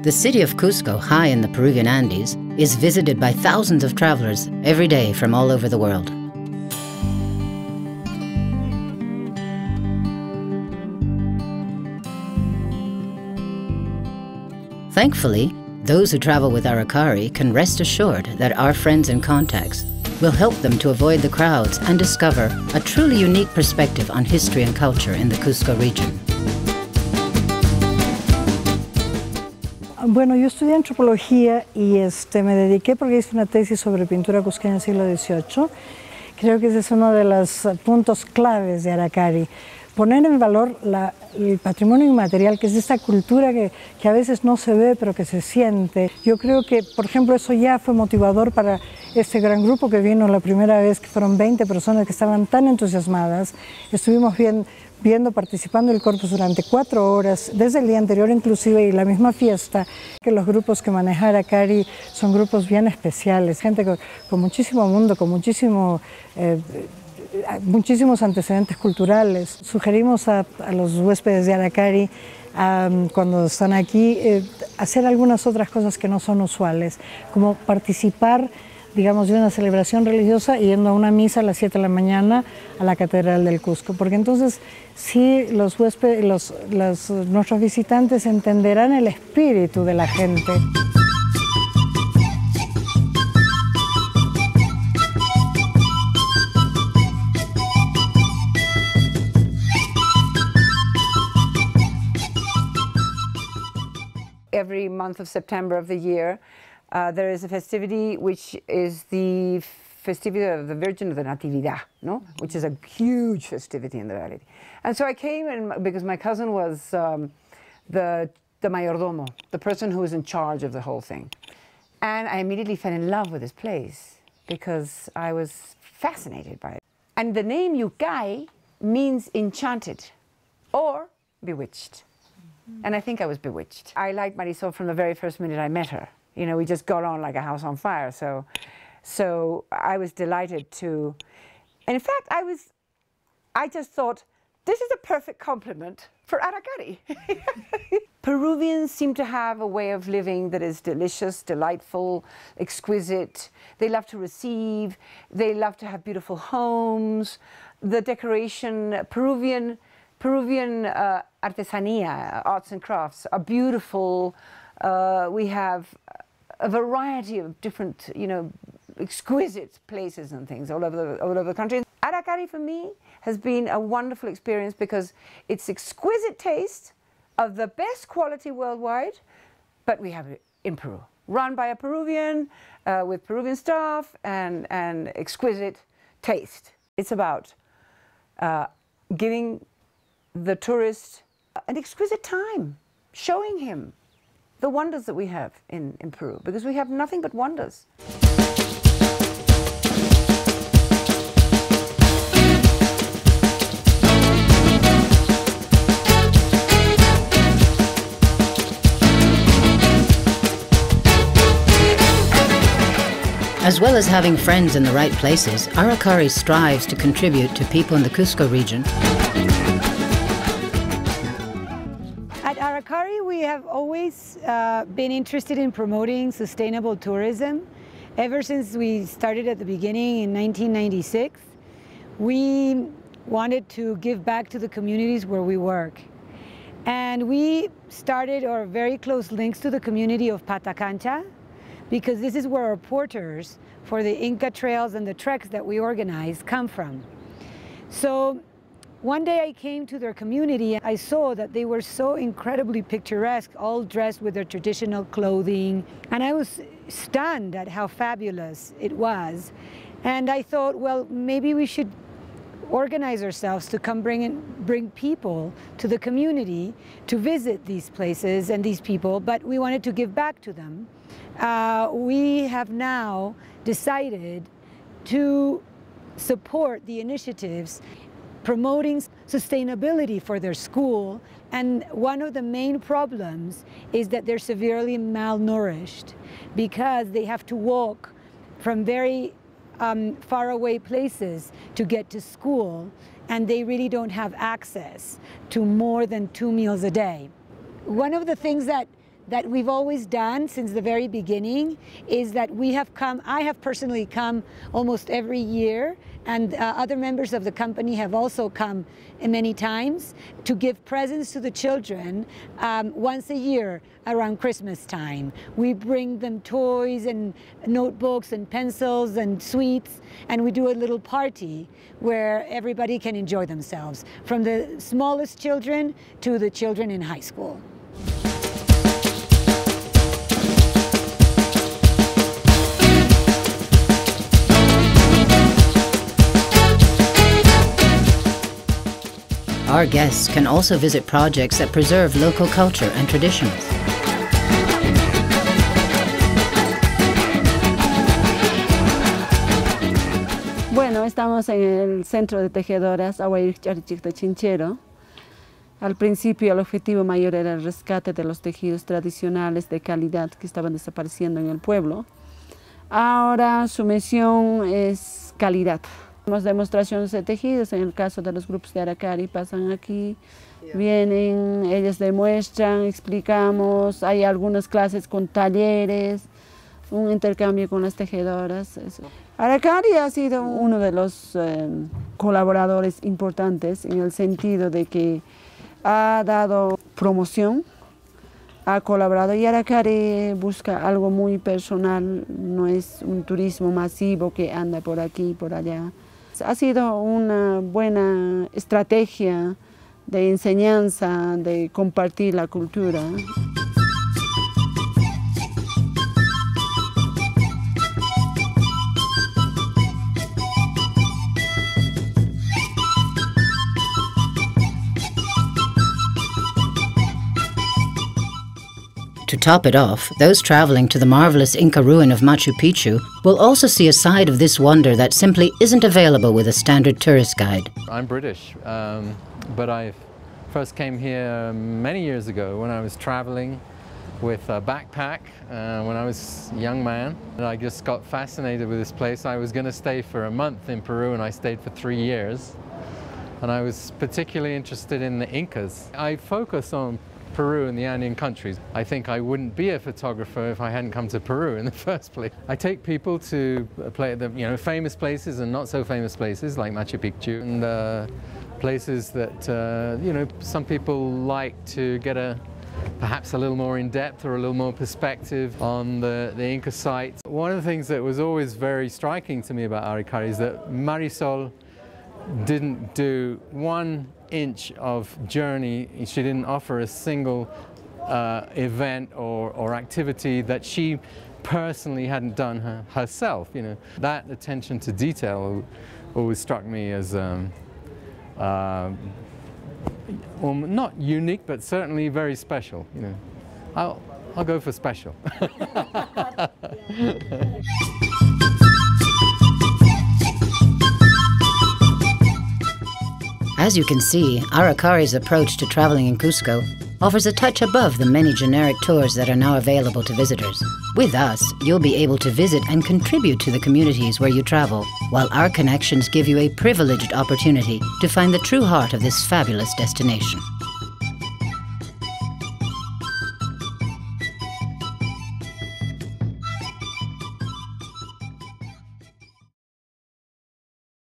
The city of Cusco, high in the Peruvian Andes, is visited by thousands of travelers every day from all over the world. Thankfully, those who travel with Aracari can rest assured that our friends and contacts will help them to avoid the crowds and discover a truly unique perspective on history and culture in the Cusco region. Bueno, yo estudié antropología y me dediqué porque hice una tesis sobre pintura cusqueña del siglo XVIII. Creo que ese es uno de los puntos claves de Aracari. Poner en valor el patrimonio inmaterial, que es esta cultura que a veces no se ve, pero que se siente. Yo creo que, por ejemplo, eso ya fue motivador para este gran grupo que vino la primera vez, que fueron 20 personas que estaban tan entusiasmadas. Estuvimos participando el corpus durante 4 horas, desde el día anterior inclusive, y la misma fiesta. Que los grupos que maneja Aracari son grupos bien especiales, gente con muchísimo mundo, con muchísimos antecedentes culturales. Sugerimos a los huéspedes de Aracari, cuando están aquí, hacer algunas otras cosas que no son usuales, como participar, digamos, de una celebración religiosa yendo a una misa a las 7 de la mañana a la Catedral del Cusco, porque entonces sí los huéspedes, nuestros visitantes entenderán el espíritu de la gente. Every month of September of the year, there is a festivity which is the festivity of the Virgin of the Natividad, no? Which is a huge festivity in the valley. And so I came because my cousin was the mayordomo, the person who was in charge of the whole thing. And I immediately fell in love with this place because I was fascinated by it. And the name Yucay means enchanted or bewitched. And I think I was bewitched. I liked Marisol from the very first minute I met her. You know, we just got on like a house on fire. So I was delighted to, and in fact, I just thought, this is a perfect compliment for Aracari. Peruvians seem to have a way of living that is delicious, delightful, exquisite. They love to receive. They love to have beautiful homes. The decoration, Peruvian artesania, arts and crafts, are beautiful. We have a variety of different, exquisite places and things all over the country. Aracari for me has been a wonderful experience because it's exquisite taste of the best quality worldwide, but we have it in Peru, run by a Peruvian, with Peruvian staff and exquisite taste. It's about giving the tourist an exquisite time, showing him the wonders that we have in Peru, because we have nothing but wonders. As well as having friends in the right places, Aracari strives to contribute to people in the Cusco region. At Aracari, we have always been interested in promoting sustainable tourism. Ever since we started at the beginning in 1996, we wanted to give back to the communities where we work. And we started our very close links to the community of Patacancha, because this is where our porters for the Inca trails and the treks that we organize come from. So one day I came to their community and I saw that they were so incredibly picturesque, all dressed with their traditional clothing. And I was stunned at how fabulous it was. And I thought, well, maybe we should organize ourselves to come bring people to the community to visit these places and these people, but we wanted to give back to them. We have now decided to support the initiatives promoting sustainability for their school, and one of the main problems is that they're severely malnourished because they have to walk from very far away places to get to school, and they really don't have access to more than 2 meals a day. One of the things that that we've always done since the very beginning is that I have personally come almost every year, and other members of the company have also come many times to give presents to the children once a year around Christmas time. We bring them toys and notebooks and pencils and sweets, and we do a little party where everybody can enjoy themselves, from the smallest children to the children in high school. Our guests can also visit projects that preserve local culture and traditions. Bueno, estamos en el Centro de Tejedoras Aracari de Chinchero. Al principio el objetivo mayor era el rescate de los tejidos tradicionales de calidad que estaban desapareciendo en el pueblo. Ahora su misión es calidad. Hacemos demostraciones de tejidos, en el caso de los grupos de Aracari pasan aquí, vienen, ellos demuestran, explicamos, hay algunas clases con talleres, un intercambio con las tejedoras. Aracari ha sido uno de los colaboradores importantes en el sentido de que ha dado promoción, ha colaborado, y Aracari busca algo muy personal, no es un turismo masivo que anda por aquí y por allá. Ha sido una buena estrategia de enseñanza, de compartir la cultura. To top it off, those traveling to the marvelous Inca ruin of Machu Picchu will also see a side of this wonder that simply isn't available with a standard tourist guide. I'm British, but I first came here many years ago when I was traveling with a backpack when I was a young man. And I just got fascinated with this place. I was going to stay for a month in Peru, and I stayed for 3 years. And I was particularly interested in the Incas. I focus on Peru and the Andean countries. I think I wouldn't be a photographer if I hadn't come to Peru in the first place. I take people to famous places and not so famous places like Machu Picchu, and places that some people like to get perhaps a little more in depth or a little more perspective on the Inca sites. One of the things that was always very striking to me about Aracari is that Marisol didn't do 1 inch of journey. She didn't offer a single event or activity that she personally hadn't done herself. That attention to detail always struck me as not unique, but certainly very special. I'll go for special. As you can see, Aracari's approach to traveling in Cusco offers a touch above the many generic tours that are now available to visitors. With us, you'll be able to visit and contribute to the communities where you travel, while our connections give you a privileged opportunity to find the true heart of this fabulous destination.